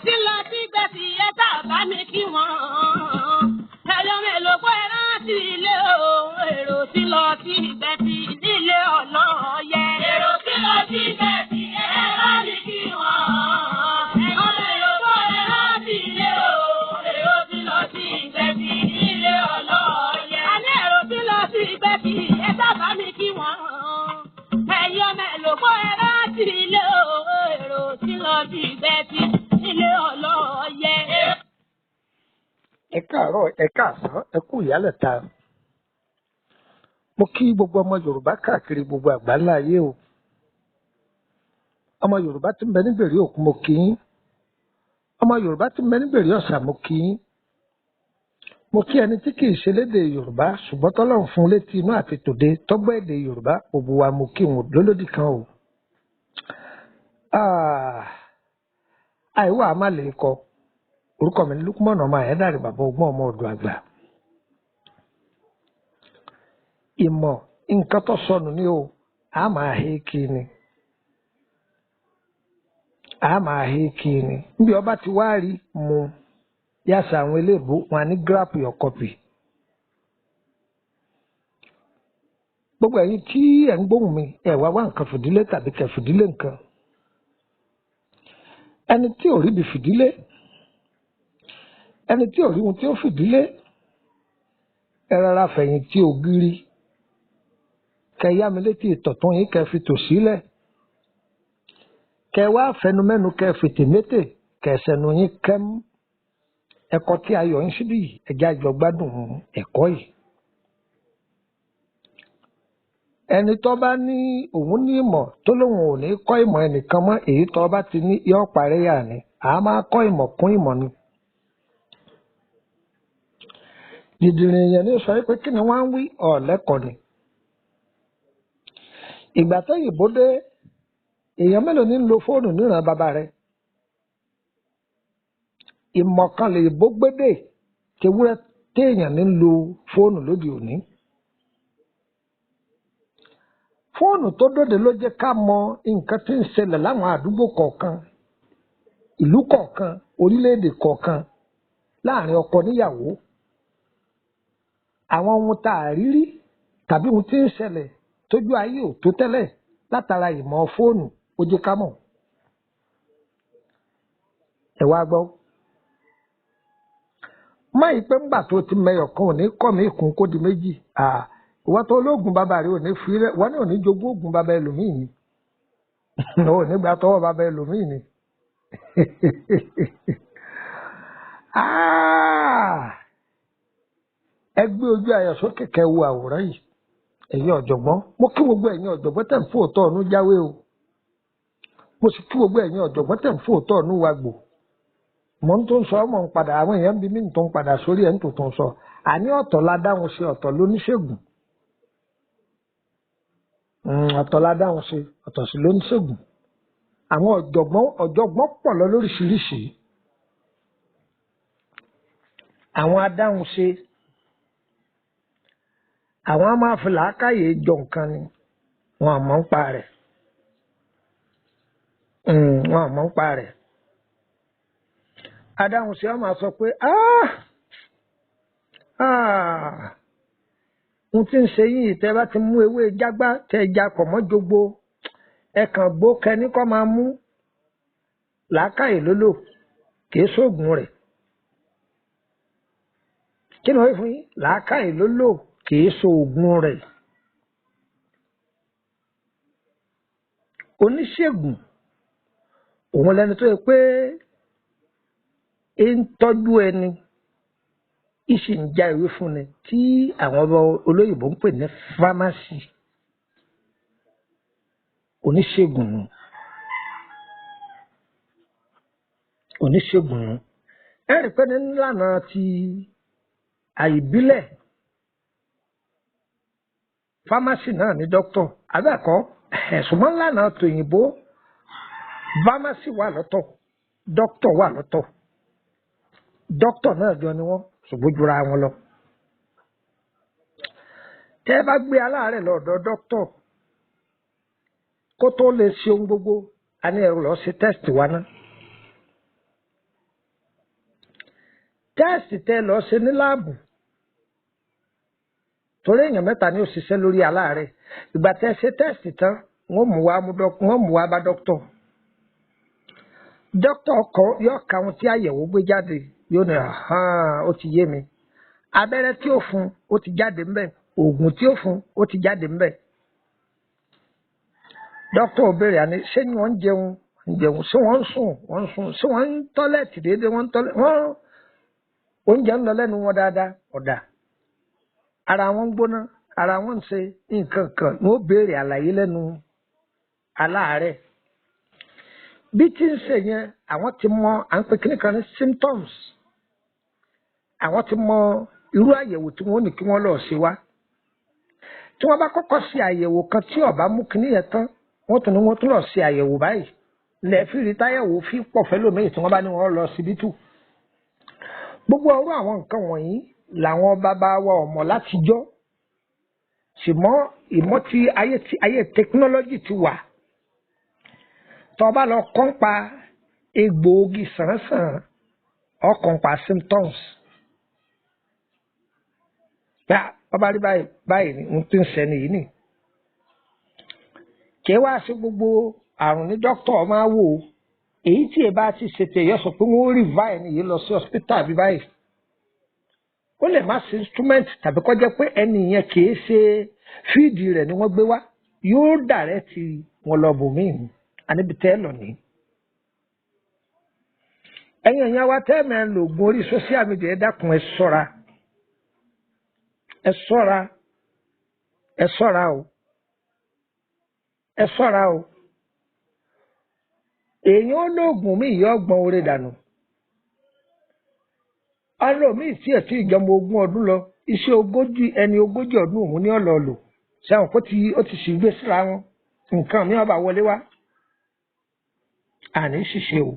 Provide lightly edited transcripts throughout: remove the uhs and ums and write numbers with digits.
tí lọ sí gbèsè ẹ tá bá mi kí wọn. Ẹyọ mélòó pé rántí ilé o. Èrò tí lọ sí gbèsè nílé ọlọ́yẹ. Èrò tí lọ sí gbèsè ẹ bá mi kí wọn. Ẹyọ mélòó pé rántí ilé o. Èrò tí lọ sí gbèsè nílé ọlọ́yẹ. Àní èrò tí lọ sí gbèsè ẹ tá bá mi kí wọn. Ẹyọ mélòó pé rántí ilé o. Èrò tí lọ sí gbèsè nílé ọlọ́yẹ. Ẹ káàárọ̀, ẹ káàsán, ẹ kú ìyálẹ̀ta. Mo kí gbogbo ọmọ Yorùbá káàkiri gbogbo àgbáńlá ayé o. Ọmọ Yorùbá tí ń bẹ nígbèrè òkun mo kí yín. Ọmọ Yorùbá tí ń bẹ nígbèrè ọ̀sà mo kí yín. Mo kí ẹni tí kì í ṣe lédè Yorùbá ṣùgbọ́n tọ́lọ́run fún létí inú àti tòde tọ́gbọ́ èdè Yorùbá gbogbo wa mo kí wọn lólódì kan o. Àìwá a má lè kọ. Orúkọ mi ní Lukman ọmọ Ayédáre bàbá ọgbọ́n ọmọ ọdún àgbà. Ìmọ̀ nǹkan tó sọnù ni o, a máa hé kí ni. A máa hé kí ni. Níbi ọba ti wá rí mu, yàtọ̀ àwọn eléèbó wọn ní grab your copy. Gbogbo ẹ̀yin tí ẹ̀ ń gbóhùn mi, ẹ̀ wá nǹkan fìdílé tàbí kẹ̀ fìdílé nǹkan. Ẹni tí ò rí bi fìdílé. Ẹni tí ò rí ohun tí ó fìdílé ẹ rárá fẹ̀yìn tí ò gírí kẹ yá mi létí ìtọ̀tún yín kẹ fi tò sílẹ̀ kẹ wá fẹnumẹ́nu kẹ fètè métè kẹ sẹnu yín kẹ́m ẹ̀kọ́ tí ayọ̀ ń síbí ẹ̀já jọ gbádùn ẹ̀kọ́ yìí. Ẹni tó bá ní òun ní ìmọ̀ tó lóun ò ní kọ́ ìmọ̀ ẹnìkan mọ́ èyí tó bá ti ní yọ parẹ́ yà ni àá máa kọ́ ìmọ̀ kún ìmọ̀ ni. Dìdìrín èèyàn ní sọ pé kí ni wọ́n ń wí ọ̀lẹ́kọ̀ọ́ ni. Ìgbà tó yìnbó dé èèyàn mélòó ní ń lo fóònù níran bàbá rẹ̀. Ìmọ̀ kan lè bó gbédè tewúrẹ́ téèyàn ní ń lo fóònù lóde òní. Fóònù tó dóde ló jẹ́ ká mọ nǹkan tí ń ṣẹlẹ̀ láwọn àdúgbò kọ̀ọ̀kan, ìlú kọ̀ọ̀kan, orílẹ̀-èdè kọ̀ọ̀kan láàrin ọkọ níyàwó. Àwọn ohun tá a rí rí tàbí ohun tí ń ṣẹlẹ̀ tójú ayé ò tó tẹ́lẹ̀ látara ìmọ̀ fóònù ó jẹ́ ká mọ̀. Ẹ wá gbọ́. Máyì pé ńgbà tó ti mẹyọ̀ kan ò ní kọ́ mi kún kó di méjì. Ìwọ tó olóògùn bàbá rẹ ò ní fi rẹ wọ́n ní ò ní jogún ògùn bàbá ẹlòmíì ni. Ò ní gbà tọwọ́ bàbá ẹlòmíì ni. Ẹ gbé ojú ayọ̀ sókè kẹ́ wo àwòrán yìí ẹ̀yin ọ̀jọ̀gbọ́n mo kí gbogbo ẹ̀yin ọ̀jọ̀gbọ́n tẹ̀ ń fòótọ́ ọ̀nù jáwé o mo sì kí gbogbo ẹ̀yin ọ̀jọ̀gbọ́n tẹ̀ ń fòótọ́ ọ̀nù wa gbò mo ń tó ń sọ ọmọ ń padà àwọn èèyàn bí mi ń tó ń padà sórí ẹ̀ ń tó ń sọ àní ọ̀tọ̀ la dáhùn ṣe ọ̀tọ̀ lóníṣègùn ọ̀tọ̀ la dáhùn ṣe ọ̀tọ̀ sí lóníṣègùn àwọn ọ̀jọ̀gbọ́n pọ̀ lọ lóríṣiríṣi àwọn adáhùn ṣe àwọn á máa fi làákàyè jọ nǹkan ni wọn àmọ́ ń pa rẹ̀ wọn àmọ́ ń pa rẹ̀ adáhùn sí ọ máa sọ pé n tí ń ṣe yìí tẹ́ bá ti mú ewé jágbá tẹ́ já pọ̀ mọ́ jogbo ẹ kàn gbó kẹni kọ́ máa mú làákàyè lólò kìí sóògùn rẹ̀ kí ni wọ́n fi fún yín làákàyè lólò kìí sóògùn rẹ̀. Oníṣègùn òun lẹni tó yẹ pé ń tọ́jú ẹni ìsì ń já ìwé fún ni tí àwọn ọba olóyìnbó ń pè ní fámásì. Oníṣègùn nù oníṣègùn nù ẹ rí i pé nílànà ti àìbílẹ̀ fámásì náà ní dókítọ̀ abẹ́ẹ̀kọ́ ṣùgbọ́n nílànà tòyìnbó fámásì wà lọ́tọ̀ dókítọ̀ wà lọ́tọ̀ dókítọ̀ náà jọ ni wọ́n ṣùgbọ́n jura wọn lọ. tẹ́ ẹ bá gbé aláàárẹ̀ lọ́dọ̀ dókítọ̀ kó tó lè ṣe ohun gbogbo a ní ẹ̀rọ lọ sí tẹ́sítì wa náà tẹ́ẹ̀sì tẹ́ lọ ṣe ní láàbù torí èèyàn mẹ́ta ni ó ṣiṣẹ́ lórí aláàárẹ̀ ìgbà tẹ́ ṣe tẹ́ẹ̀sì tán wọ́n mú wá bá dókítà yóò ka ohun tí àyẹ̀wò gbé jáde yóò ní ó ti yé mi abẹ́rẹ́ tí ó fún ó ti jáde ńbẹ̀ oògùn tí ó fún ó ti jáde ńbẹ̀ dókítà ó béèrè àní ṣé ni wọ́n ń jẹun ṣé wọ́n ń sùn ṣé wọ́n ń tọ́lẹ̀tì déédéé wọ́n oúnjẹ ń lọ lẹ́nu wọn dáadáa ọ̀dà ara wọn ń gbóná ara wọn ń ṣe nǹkan kan ní ó béèrè àlàyé lẹ́nu aláàárẹ̀ bí tí ń ṣe yẹn àwọn ti mọ à ń pè kíní kan ní symptoms àwọn ti mọ irú àyẹ̀wò tí wọ́n ní kí wọ́n lọ ṣe wá tí wọ́n bá kọ́kọ́ ṣe àyẹ̀wò kan tí ó bá mú kíní yẹn tán wọ́n tún lọ ṣe àyẹ̀wò báyìí lẹ́ẹ̀fì rí táyẹ̀wò fi pọ̀ fẹ́lòmíì tí wọ́n bá ní wọ́n lọ síbítù gbogbo ọ̀rọ̀ àwọn nǹkan wọ̀nyí làwọn bàbá wa ọmọ látijọ́ ṣùgbọ́n ìmọ̀ tí ayé tẹkinọ́lọ́jì ti wà tó bá lọ kọ́ńpa egbòogi sàn-án ọkọ̀ǹpa symptoms bá bàbá rí báyìí ní tí ń sẹ́ni yìí nì kí wá sí gbogbo àrùn ní dókítà máa wò ó èyí tí ẹ bá ti ṣètò èyí sọ pé wọ́n rí báyìí nìyí lọ sí hospital bí báyìí ó lè má sí instrument tàbí kó jẹ́ pé ẹni yẹn kì í ṣe fíìdì rẹ̀ ni wọ́n gbé wá yóò dàrẹ́tì wọn lọ bòmíì ní àníbi tẹ́ lọ ní. ẹ̀yin ẹ̀yàn wa tẹ́ mẹ́rin lògùn orí social media ẹ dákun ẹ ṣọ́ra o èèyàn olóògùn mi ìyá ọgbọ̀n oore dànù ọlọ́mí tí ẹ̀ tí ìjọba 20 ọdún lọ iṣẹ́ ogójì ọdún òun ní ọ̀lọ́ọ̀lò ṣáwọn kó ó ti sì gbé síra wọn nǹkan mi ọba wọlé wá àní ṣiṣẹ́ o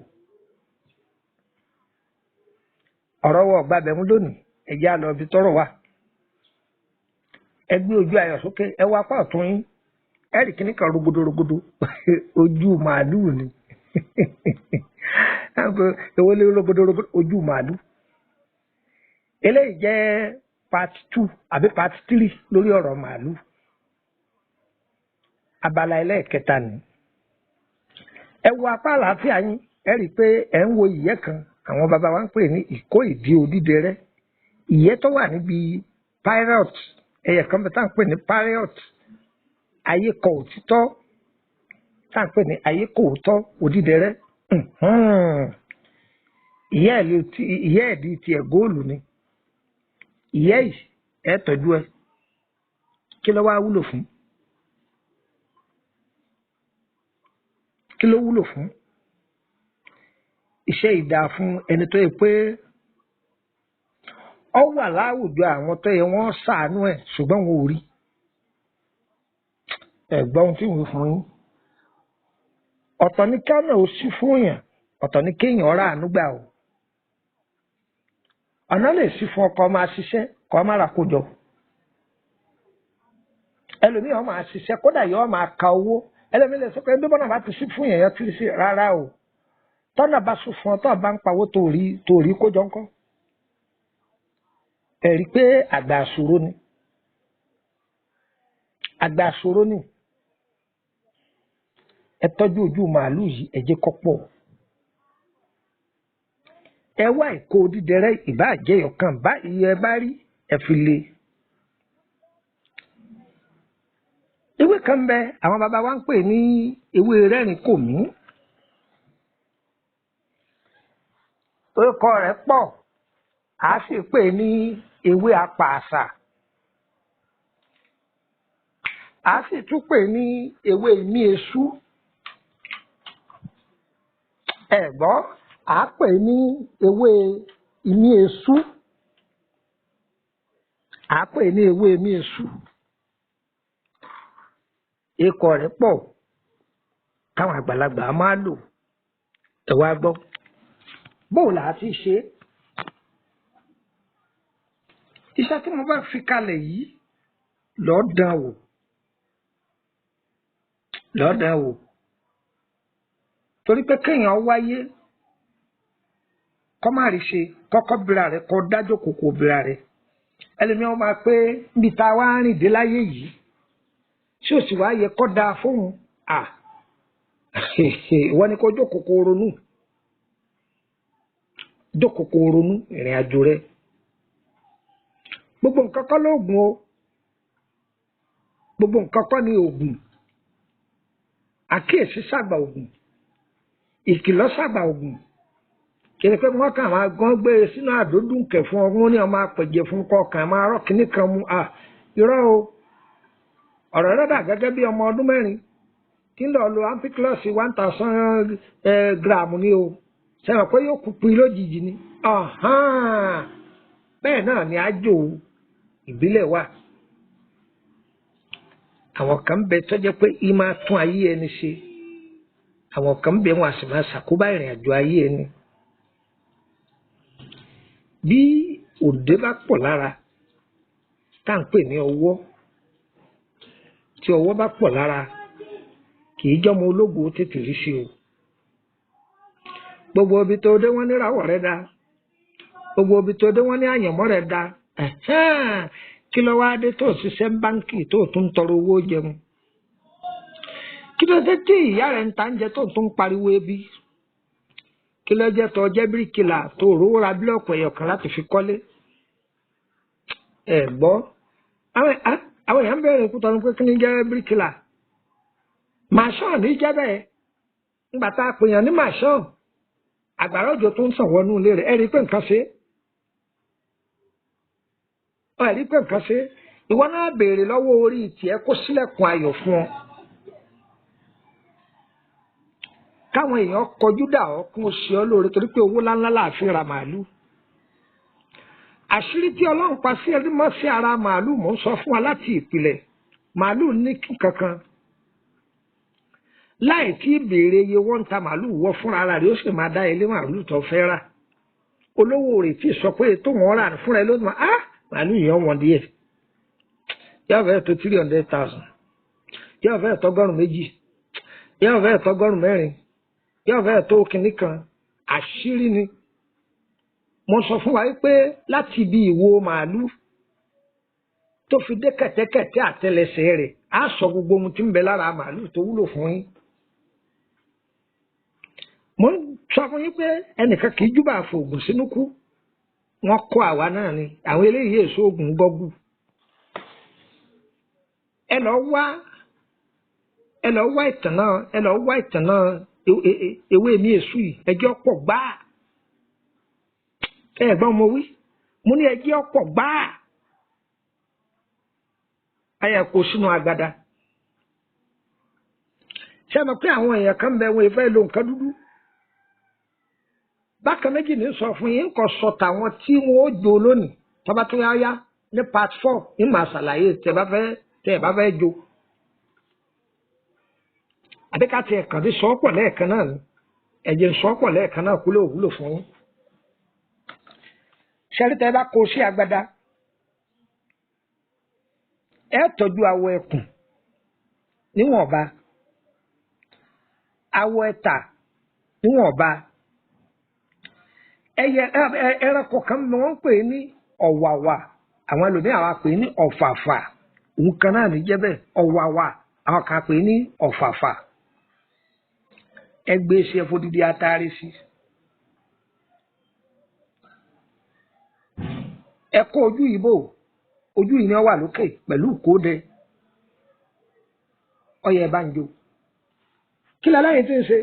ọ̀rọ̀ wọ gbàbẹ̀mú lónìí ẹ̀jẹ̀ àlọ́ ibi tọ́rọ̀ wà ẹ gbé ojú ayọ̀ sókè ẹ wá apá ọ̀tún yín ẹ̀rì kìíní kan rogodo ojú màálù ni èwo lè rogodo ojú màálù eléyìí jẹ́ part 2 àbí part 3 lórí ọ̀rọ̀ màálù abala ẹlẹ́ẹ̀kẹta ni ẹ wo apá àlàáfíà yín ẹ rí i pé ẹ ń wo ìyẹ́ kan àwọn bàbá wa ń pè ní ìkó ìdí odídẹrẹ́ ìyẹ́ tó wà níbi pirate ẹyẹ kan bẹ tá à ń pè ní pirate ayékọ òtítọ́ tá à ń pè ní ayékọ òótọ́ odídẹrẹ́ ìyẹ́ ẹ̀dí tiẹ̀ góòlù ni ìyẹ́ yìí ẹ tọ́jú ẹ kí ló wá wúlò fún iṣẹ́ ìdá fún ẹni tó yẹ pé ọ wà láwùjọ àwọn tó yẹ wọ́n ṣàánú ẹ̀ ṣùgbọ́n wọn ò rí ẹ̀gbọ́n tí wọ́n fún yín ọ̀tọ̀ ní kánà ó sí fún yàn ọ̀tọ̀ ní kéèyàn ọ̀rá àánú gbà o ọ̀nà lè sí fún ọkọ máa ṣiṣẹ́ kọ́ máa rà kójọ ẹlòmíràn máa ṣiṣẹ́ kódà yóò máa ka owó ẹlòmíràn lè sọ pé bí bọ́nà bá ti sí fún yàn yẹn ti sí rárá o tọ́nà bá sùn fún ọ tó bá ń pawó tó rí kójọ ńkọ́ ẹ̀rí pé àgbà àṣòro ni ẹ tọ́jú ojú màálù yìí ẹ jẹ́ kó pọ̀ ẹ wá ìkó dídẹrẹ́ ìbáàjẹ́ ọ̀kan bá iye ẹ bá rí ẹ fi lé ewé kan bẹ àwọn bàbá wa ń pè ní ewé rẹ́rìn kò mí orúkọ rẹ̀ pọ̀ a sì pè ní ewé apàṣà a sì tún pè ní ewé ìmí èṣù ẹ̀gbọ́n a pè ní ewé ìmí èṣù a pè ní ewé ìmí èṣù ikọ̀ rẹ̀ pọ̀ táwọn àgbàlagbà máa lò ẹ wá gbọ́ bóun là á ti ṣe iṣẹ́ tí mo bá fi kalẹ̀ yìí lọ́ọ́ dán wò torí pé kéèyàn wáyé kọ́ má rí ṣe kọ́kọ́ bira rẹ̀ kọ́ dájọ́ kòkò bira rẹ̀ ẹlẹ́mìíràn máa pé níbi tá a wá rìn dé láyé yìí tí ò sì wá yẹ kọ́ da fóun ìwọ ni kó jókòó ronú ìrìn àjò rẹ̀ gbogbo nǹkan kọ́ lóògùn o gbogbo nǹkan kọ́ ni oògùn àkíyèsí ṣàgbà oògùn ìkìlọ̀ ṣàgbà oògùn kí ni pé wọ́n kàn máa gán gbé sínú àdódùn kẹ̀ fún ọgbọ́n ní ọmọ àpèjẹ fún kọkàn máa rọ́ kínní kan mu irọ́ o ọ̀rọ̀ rẹ̀ dà gẹ́gẹ́ bí ọmọ ọdún mẹ́rin kí n lọ lo ampiclox 1000 gram ni o sẹ́wọ̀n pé yóò kú pin lójijì ni bẹ́ẹ̀ náà ni àjò ìbílẹ̀ wà àwọn kan bẹ tó jẹ́ pé í máa tún ayé ẹni ṣe àwọn kan bẹ wọn a sì máa ṣàkóbá ìrìn àjò ayé ẹni bí òde bá pọ̀ lára tá à ń pè ní ọwọ́ tí ọwọ́ bá pọ̀ lára kì í jọmọ ológun ó tètè rí sí o gbogbo ibi tó dé wọ́n ní ìràwọ̀ rẹ̀ dá gbogbo ibi tó dé wọ́n ní àyànmọ́ rẹ̀ dá kí ló wá dé tó ṣiṣẹ́ báńkì tó tún tọrọ owó jẹun kí ló dé tí ìyá rẹ̀ ń ta oúnjẹ tó tún pariwo ebi kí ló jẹ́ tó jẹ́ bíríkìlà tó rówó ra bílọ̀kù ẹ̀yọ̀kan láti fi kọ́lé ẹ̀ gbọ́ àwọn èèyàn bẹ̀rẹ̀ kú tọrọ pé kí ni jẹ́ bíríkìlà màṣán ní jẹ́ bẹ́ẹ̀ ńgbà tá a pèèyàn ní màṣán àgbàrá òjò tó ń sàn wọnú ilé rẹ̀ ẹ̀ rí pé nǹkan ṣe ẹ̀ rí pé nǹkan ṣe ìwọ náà béèrè lọ́wọ́ orí tiẹ̀ kó sílẹ̀kùn ayọ̀ fún ọ káwọn èèyàn kọjú dà ọ́ kún ó ṣe ọ́ lóore torí pé owó ńláńlá láàfin ra màálù àṣírí tí ọlọ́run pa sí ẹrí mọ́ sí ara màálù mò ń sọ fún wa láti ìpìlẹ̀ màálù ní kankan láì tí béèrè iye wọ́n ń ta màálù wọ́ fúnra rẹ̀ ó sì máa dá ilé màálù tó fẹ́ rà olówó rẹ̀ tí sọ pé tó wọ́n rà fúnra ẹ̀ ló máa màálù yẹn wọ́n díẹ̀ yóò fẹ́ tó 300,000 yóò fẹ́ tọ́gọ́rùn méjì yóò fẹ́ tọ́gọ́rùn mẹ́rin yóò fẹ́ tó kinní kan àṣírí ni mo sọ fún wa pé láti ibi ìwo màálù tó fi dé kẹ̀tẹ́kẹ̀tẹ́ àtẹlẹsẹ̀ rẹ̀ á sọ gbogbo ohun tí ń bẹ lára màálù tó wúlò fún yín mo sọ fún yín pé ẹnìkan kì í júbà fòògùn sínú kú wọn kọ́ àwa náà ni àwọn eléyìí èso oògùn gọgù ẹ lọ wá ìtàn náà ewé mi èṣù yìí ẹjọ́ pọ̀ gbáà ẹ̀gbọ́n mo wí mo ní ẹjẹ́ ọ̀pọ̀ gbáà ayẹ kó sínú agbada ṣé mo pé àwọn èèyàn kan bẹ wọn ìfẹ́ lo nǹkan dúdú bákan méjì ní sọ fún yín kò sọ tàwọn tí wọn ó jó lónìí tọ́ba tó yá ní part 4 ní màá ṣàlàyé tẹ́ ẹ bá fẹ́ jó àbíkàtì ẹ̀kan tí sọ pọ̀ lẹ́ẹ̀kan náà ni ẹ̀jẹ̀ sọ pọ̀ lẹ́ẹ̀kan náà kúlẹ̀ òwúlò fún yín ṣẹ́rítẹ́ bá kó sí agbada ẹ tọ́jú awọ ẹkùn níwọ̀nba awọ ẹta níwọ̀nba ẹranko kan ni wọ́n ń pè ní ọ̀wàwà àwọn ẹlòmíràn àwọn pè ní ọ̀fàfà òun kan náà ní jẹ́ bẹ́ẹ̀ ọ̀wàwà àwọn kan pè ní ọ̀fàfà ẹgbẹ́ ṣe fòdìdí atari sí ẹ kó ojú ìbò ojú yìí ni ó wà lókè pẹ̀lú ìkóde ọyẹ ẹ bá ń jó kí lẹ láyé tí ń ṣe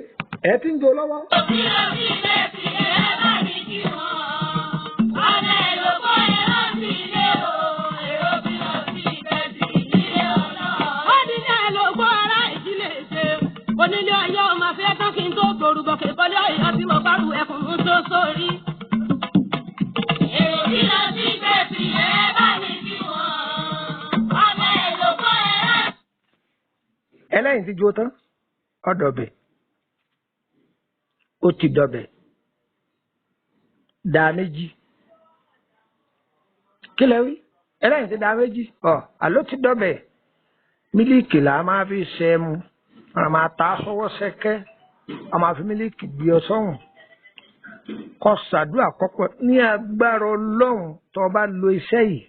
ẹ ti ń jó lọ́wọ́. onílé ọyọ ọmọ afẹ́ tán kí n tó gbòrúgbò kébọ́lé ọyọ tí mo bá rú ẹkùn mú tó sórí. èrò kí lọ sí gbèsè ẹ bá ní kí wọn ọmọ èlò kọ ẹ rà. ẹlẹ́yìn tí jó tán ọ̀dọ̀bẹ̀ ó ti dọ̀bẹ̀ dá méjì kí lẹ wí ẹlẹ́yìn tí dá méjì àló ti dọ̀bẹ̀ mílíìkì là máa fi ṣe é mu a máa ta sọ́wọ́ sẹ́kẹ́ a máa fi mílíìkì gbé ọ sọ́hùn kó ṣàdúrà kọ́kọ́ ní agbára Ọlọ́run tó bá lo iṣẹ́ yìí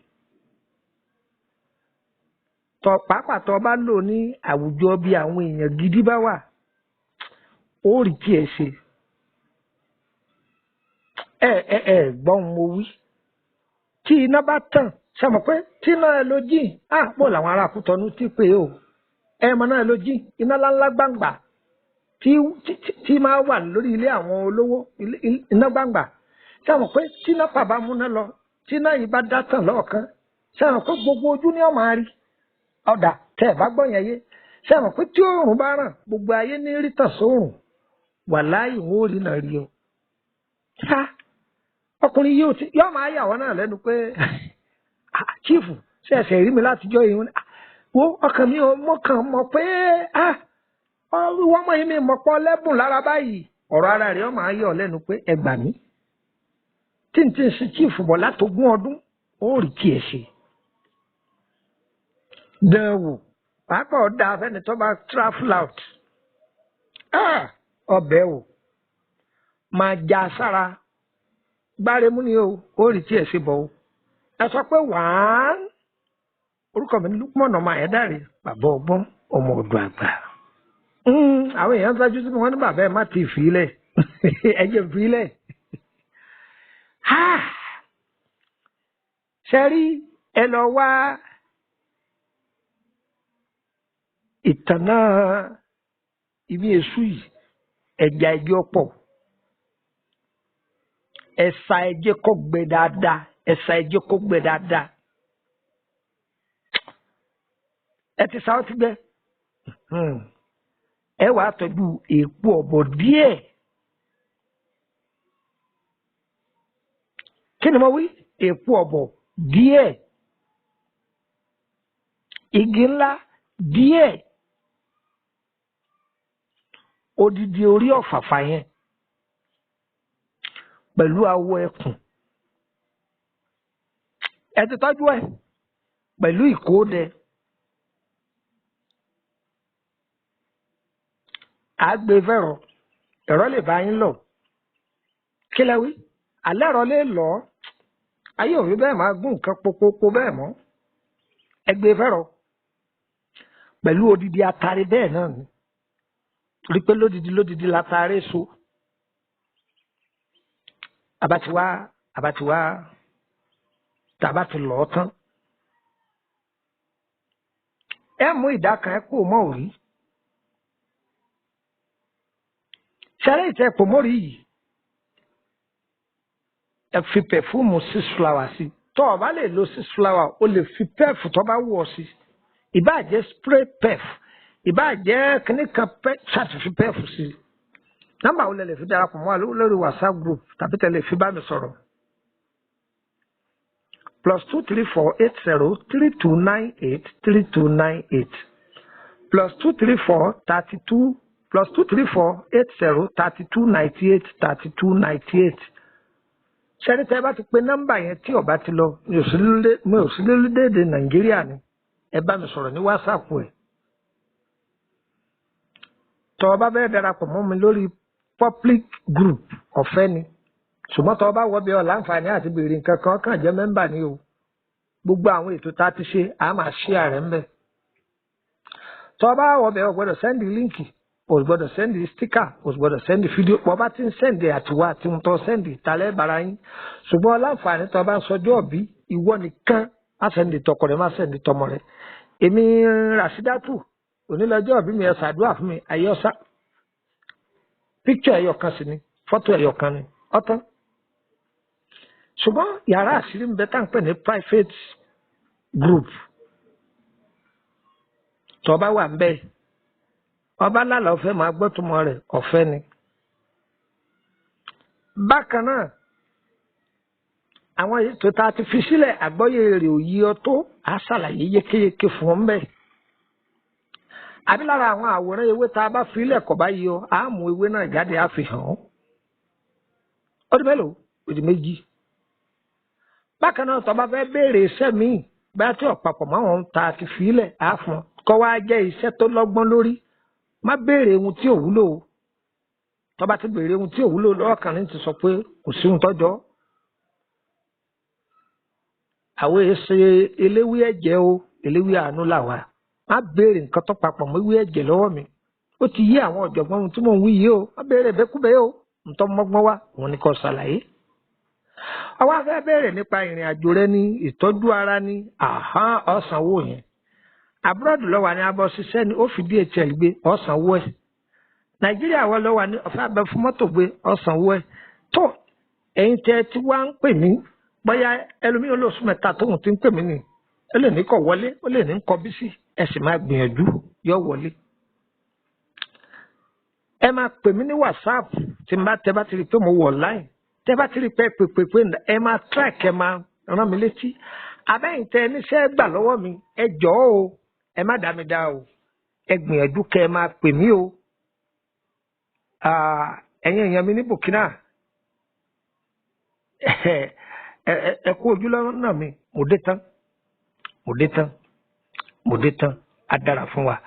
pàápàá tó bá lò ní àwùjọ bí àwọn èèyàn gidi bá wà ó rí tí ẹ ṣe gbọ́n mo wí tí iná bá tàn ṣàmọ̀ pé tí iná ẹ ló jìn pọ̀ làwọn ará Kútọ́nù ti pé o ẹ̀mọ náà ló jìn iná ńláńlá gbàǹgbà tí máa wà lórí ilé àwọn olówó iná gbàǹgbà ṣàmọ̀ pé tí iná pàbá múná lọ tí iná yìí bá dá tàn lọ́ọ̀kan ṣàmọ̀ pé gbogbo ojú ni ó máa rí ọ̀dà tẹ́ ẹ̀ bá gbọ́ yẹn yé ṣàmọ̀ pé tí oòrùn bá ràn gbogbo ayé ní rí tàn sóòrùn wàláhì wọn ò rí náà rí o ọkùnrin yóò máa yà wọ́n náà lẹ́nu pé chief ṣẹ̀ṣẹ̀ rí mi látijọ́ yìí wo ọkàn mi ò mọ̀ pé wọ́n mọ̀ yín mi mọ̀ pọ̀ lẹ́bùn lára báyìí ọ̀rọ̀ ara rẹ̀ máa yọ̀ lẹ́nu pé ẹ gbà mí tí n ti ń sin chief bọ̀ látogún ọdún ó rí kí ẹ ṣe dánwò pàápàá ọ̀dà afẹ́ni tó bá travel out ọbẹ̀ o máa já sára gbáremú ni o ó rí tí ẹ ṣe bọ̀ o ẹ sọ pé wàá orúkọ mi ní Lukman ọmọ Ayédáre bàbá ọgbọ́n ọmọ ọ̀dọ̀ àgbà àwọn èèyàn ṣáájú sí mi wọ́n ní bàbá ẹ má ti fi ilẹ̀ ẹ jẹ́ fi ilẹ̀ ṣe rí ẹ lọ wá ìtànà ibi èṣù yìí ẹja ẹjẹ ọ̀pọ̀ ẹ̀sà ẹjẹ kó gbẹ dáadáa ẹ̀sà ẹjẹ kó gbẹ dáadáa ẹ ti sáwọ́ ti gbẹ ẹ wàá tọ́jú èèpo ọ̀bọ̀ díẹ̀ kí ni mo wí èèpo ọ̀bọ̀ díẹ̀ igi ńlá díẹ̀ odidi orí ọ̀fàfà yẹn pẹ̀lú awọ ẹkùn ẹ ti tọ́jú ẹ pẹ̀lú ìkóòdẹ àgbẹ̀fẹ̀rọ ẹ̀rọ lè bá yín lọ kí lẹ wí alẹ́ ẹ̀rọ lè lọ ayé òfin bẹ́ẹ̀ máa gún nǹkan popopo bẹ́ẹ̀ mọ́ ẹgbẹ̀fẹ̀rọ pẹ̀lú odidi atare bẹ́ẹ̀ náà ni rí pé lódidi látàrí so abatiwa tàbá ti lọ tán ẹ mú ìdá kan ẹ kó mọ́ òrí ṣẹlẹ̀ ìtẹ kò mórí yìí ẹ fi pẹfúmù 6 flower sí tó o bá lè lo 6 flower o lè fi pẹfù tó bá wù ọ sí ìbáà jẹ́ spray pef ìbáà jẹ́ kìnnìkan ṣàtìfi pef sí nọ́mbà wo lẹ lè fi darapọ̀ mọ́ wa lórí WhatsApp group tàbí tẹ lè fi bá mi sọ̀rọ̀ +2348032983298 +2348032983298 ṣẹ́ni tẹ́ bá ti pe nọ́mbà yẹn tí ọba ti lọ mi ò sí lórílẹ̀‐èdè Nàìjíríà ni ẹ bá mi sọ̀rọ̀ ní WhatsApp ẹ̀ tọ́ ọ bá bẹ́ẹ̀ darapọ̀ mọ́ mi lórí public group ọ̀fẹ́ ni ṣùgbọ́n tọ́ ọ bá wọ bí ọ láǹfààní àti béèrè nǹkan kan kàn jẹ́ mẹ́mbà ni o gbogbo àwọn ètò tá a ti ṣe a máa ṣí ààrẹ ń bẹ̀ tọ́ ọ bá wọ bí ọ gbọ́dọ̀ sẹ́ndì líǹkì o gbọ́dọ̀ sẹ́ndì stíkà o gbọ́dọ̀ sẹ́ndì fídíò pọ̀ bá ti ń sẹ́ndì àtiwá àti ń tọ́ sẹ́ndì ìtàlẹ́ bara yín ṣùgbọ́n láǹfààní tọ́ ọ bá ń sọjọ́ ọ̀bí ìwọ nìkan má sẹ́ndì tọkọ rẹ má sẹ́ndì tọmọ rẹ èmi Rasidatu onílọ́jọ́ ọ̀bí mi ẹ ṣàdúrà fún mi àyọ́sá píkítọ̀ ẹ̀yọ̀ kan sí ni fọ́tò ẹ̀yọ̀ kan ni ọ̀tán ṣùgbọ́n yàrá àṣírí ń bẹ tá à ń pè ní private group tó bá wà ń bẹ ọba lálẹ́ ọ̀fẹ́ máa gbọ́ túmọ̀ rẹ̀ ọ̀fẹ́ ni. bákan náà àwọn ètò tá a ti fi sílẹ̀ àgbọ́yé rẹ̀ ò yí ọ tó a ṣàlàyé yékéyéké fún ọ ń bẹ àbí lára àwọn àwòrán ewé tá a bá fi ilẹ̀ kọ̀ bá yí ọ á mú ewé náà jáde á fi hàn ọ́ ọdún mélòó òdì méjì bákan náà tó bá fẹ́ béèrè iṣẹ́ míì bá tí ọ̀pàpọ̀ mọ́ àwọn tá a ti fi ilẹ̀ á fún ọ kọ́ wá jẹ́ iṣẹ́ tó lọ́gbọ́n lórí má béèrè ohun tí ò wúlò o tó bá ti béèrè ohun tí ò wúlò lọ́wọ́ kan ní ti sọ pé kò sí ohun tọ́jọ́. àwọn èsè eléwé ẹ̀jẹ̀ o eléwé àánú làwà má béèrè nǹkan tó papọ̀ mọ́ ewé ẹ̀jẹ̀ lọ́wọ́ mi ó ti yé àwọn ọ̀jọ̀gbọ́n ohun tí mò ń wí yìí o má béèrè bẹ́kúbẹ́ o ntọ́ mọ́gbọ́n wá òun ni kò ṣàlàyé. àwa fẹ́ bẹ̀rẹ̀ nípa ìrìn àjò rẹ ní ìtọ́jú ara ní ọ̀sánwó yẹn abúrọ́dù lọ́wọ́ ní abọ́ ṣiṣẹ́ ni ó fi DHL gbé ọ̀sánwó ẹ̀ nàìjíríà wọ́n lọ́wọ́ ní ọ̀fẹ́ abẹ fún mọ́tò gbé ọ̀sánwó ẹ̀ tó ẹ̀yin tẹ́ tí wá ń pè mí bóyá ẹlòmíràn lóṣù mẹ́ta tóun ti ń pè mí ni ó lè ní kọ̀ wọlé ó lè ní kọ̀ bí sí ẹ sì máa gbìyànjú yọ wọlé. ẹ máa pè mí ní WhatsApp tí tẹ bá ti rí pé mo wọ̀ online tẹ bá ti rí pé pèpèpè ẹ máa track ẹ máa rán mi létí abẹ́yìn tẹ níṣẹ́ gbà lọ́wọ́ mi ẹ jọ̀ọ́ o ẹ má dá mi dá o ẹ gbìyànjú kẹ ẹ máa pè mí o. ẹ̀yin èèyàn mi ní Burkina ẹ kú ojú lọ́nà mi mo dé tán á dára fún wa.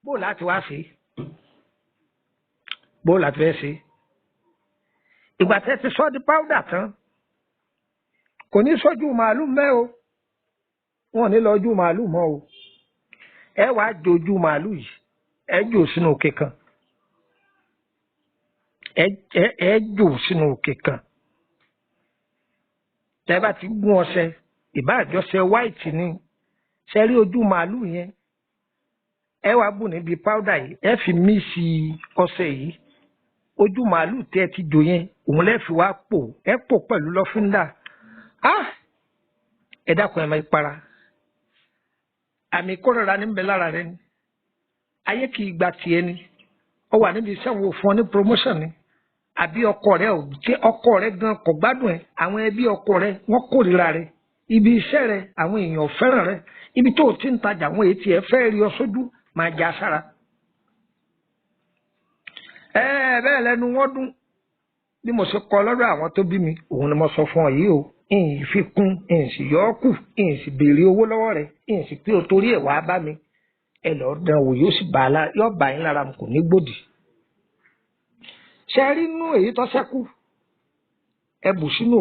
bó láti wá sí bó láti fẹ́ sí ìgbà tẹ́ ti sọ́ di powder tán kò ní sọ́jú màálù mẹ́ o wọn ò ní lọ ojú màálù mọ́ o ẹ wàá jojú màálù yìí ẹ jò sínú òkè kan ẹ jò sínú òkè kan tẹ́ bá ti gún ọṣẹ ìbáàjọṣẹ white ni ṣe rí ojú màálù yẹn ẹ wàá bù níbi powder yìí ẹ fi míìsì ọṣẹ yìí ojú màálù tẹ́ ti jò yẹn òun lẹ fi wá pò ẹ pò pẹ̀lú lọ́fíńdà ẹ dákun ẹ máa para àmì ìkórira níbẹ̀ lára rẹ ni ayé kì í gba tiẹ̀ ni ó wà níbi iṣẹ́ wo fún ọ ní promotion ni àbí ọkọ rẹ ò tí ọkọ rẹ gan kò gbádùn ẹ àwọn ẹbí ọkọ rẹ wọ́n kórìíra rẹ ibi iṣẹ́ rẹ àwọn èèyàn fẹ́ràn rẹ ibi tó o ti ń tajà àwọn èyí tí ẹ fẹ́ rí ọ sójú máa já sára. bẹ́ẹ̀ lẹ́nu wọ́n dún bí mo ṣe kọ lọ́dọ̀ àwọn tó bí mi òun ni mo sọ fún ọ yìí o ìyìn fi kún ìyìn sì yọ ọ́ kù ìyìn sì béèrè owó lọ́wọ́ rẹ̀ ìyìn sì pé o torí ẹ̀ wá bá mi ẹ lọ́ọ́ dán wò yóò sì bá yín lára mu kò ní gbòdì. ṣe rí inú èyí tó ṣẹ́kù ẹ bù sínú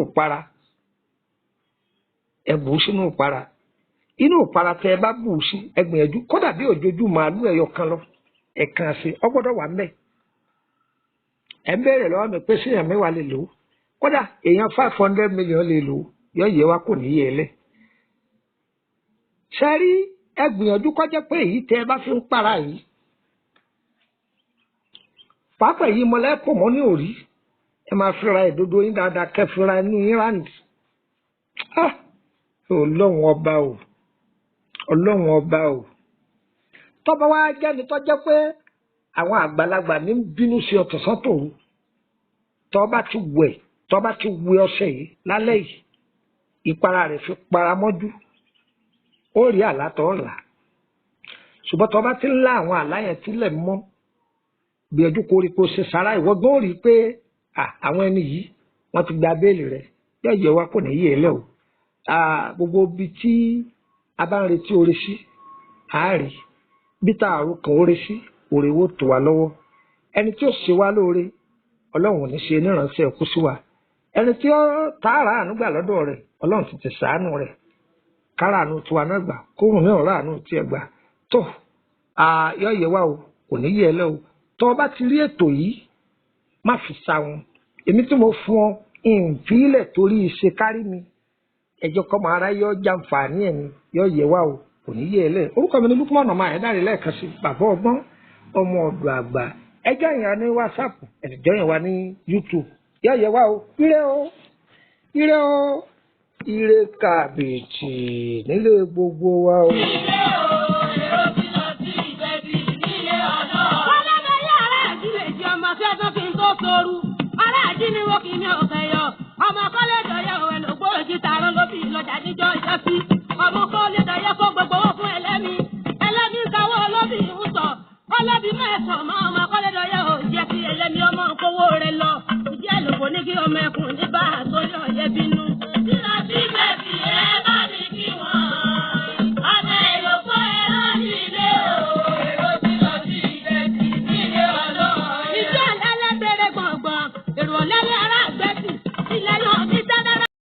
ìpara inú ìpara tẹ ẹ bá bù sí ẹ gbìyànjú kódà bí òjòjú màálù ẹyọ kan lọ ẹ kàn sí ọ gbọ́dọ̀ wà mẹ ẹ ń béèrè lọ́wọ́ mi pé séèyàn mẹ́wàá lè lò ó kódà èèyàn 500 million lè lò ó yọ yẹ wá kò ní yẹ ẹ lẹ. ṣe rí ẹ gbìyànjú kọjá pé èyí tẹ ẹ bá fi ń para yìí pápá yìí mọlẹ́pọ̀ mọ́ ní òrí ẹ máa fira ìdodo yín dáadáa kẹfìra inú yín ráǹdì. ọlọ́run ọba o tọ́ba wa jẹ́ni tó jẹ́ pé àwọn àgbàlagbà ní bínú sí ọ̀tọ̀sán tòun tọ́ba ti wẹ̀ ọṣẹ yìí lálẹ́ yìí ìpara rẹ̀ fi para mọ́jú ó rí àlá tó là ṣùgbọ́n tọ́ba ti ń lá àwọn àlá yẹn tílẹ̀ mọ́ gbìyànjú koríko ṣe sára ìwọ gbọ́n rí i pé àwọn ẹni yìí wọ́n ti gba béèlì rẹ̀ yóò yẹ wá kò ní yé ẹ lẹ́ o gbogbo ibi tí a bá ń retí oore sí àárí bí tá àrùn kan oore sí oore wo tó wa lọ́wọ́ ẹni tí ó ṣe wá lóore ọlọ́run ò ní ṣe níránṣẹ́ ẹ̀kú sí wa ẹni tí ó tààrà àánú gbà lọ́dọ̀ rẹ̀ ọlọ́run ti ti ṣàánú rẹ̀ kára àánú tiwa náà gbà kóhùn ní ọ̀rọ̀ àánú tiẹ̀ gbà tó yọ yẹ wá o kò ní yẹ ẹ lẹ́ o tó o bá ti rí ètò yìí má fi sa wọn èmi tí mo fún ọ ìfìlẹ̀ torí ìṣe kárí mi ẹjọ́ kọ́ máa ráyé ọjà nfààní ẹ̀ ni yọ yẹ wá o kò ní yẹ ẹ lẹ́ orúkọ mi ní Lukman ọmọ Ayédáre lẹ́ẹ̀kan sí bàbá ọgbọ́n ọmọ ọ̀dọ̀ àgbà ẹjọ́ yẹn wá ní WhatsApp ẹ̀jọ́ yẹn wá ní YouTube yọ yẹ wá o ire o ire kàbìtì nílé gbogbo wa o. Ọmọ kọ́lé dọ̀yẹ́ òwe lògbó òjì tààrọ́ ló fi lọ́jà níjọ́ ìjọ́sí. Ọmọ kọ́lé dọ̀yẹ́ kó gbogbo owó fún ẹlẹ́mi. Ẹlẹ́mi sanwó olóbì ń sọ. Olóbì mẹ́sàn-án mọ́ ọmọ kọ́lé dọ̀yẹ́ ò jẹ́ kí ẹlẹ́mi ọmọ kówó rẹ̀ lọ. Ìdí àlùkò ní kí ọmọ ẹkùn ní bá àtòrí ọ̀yẹ́ bínú. Sínú sí bẹ́ẹ̀sì ẹ bá mi kí wọ́n. Ọmọ èrò fún ẹran nílé o. Èrò tí lọ sí ìbẹ́sì nílé ọlọ́run. lẹ́lẹ́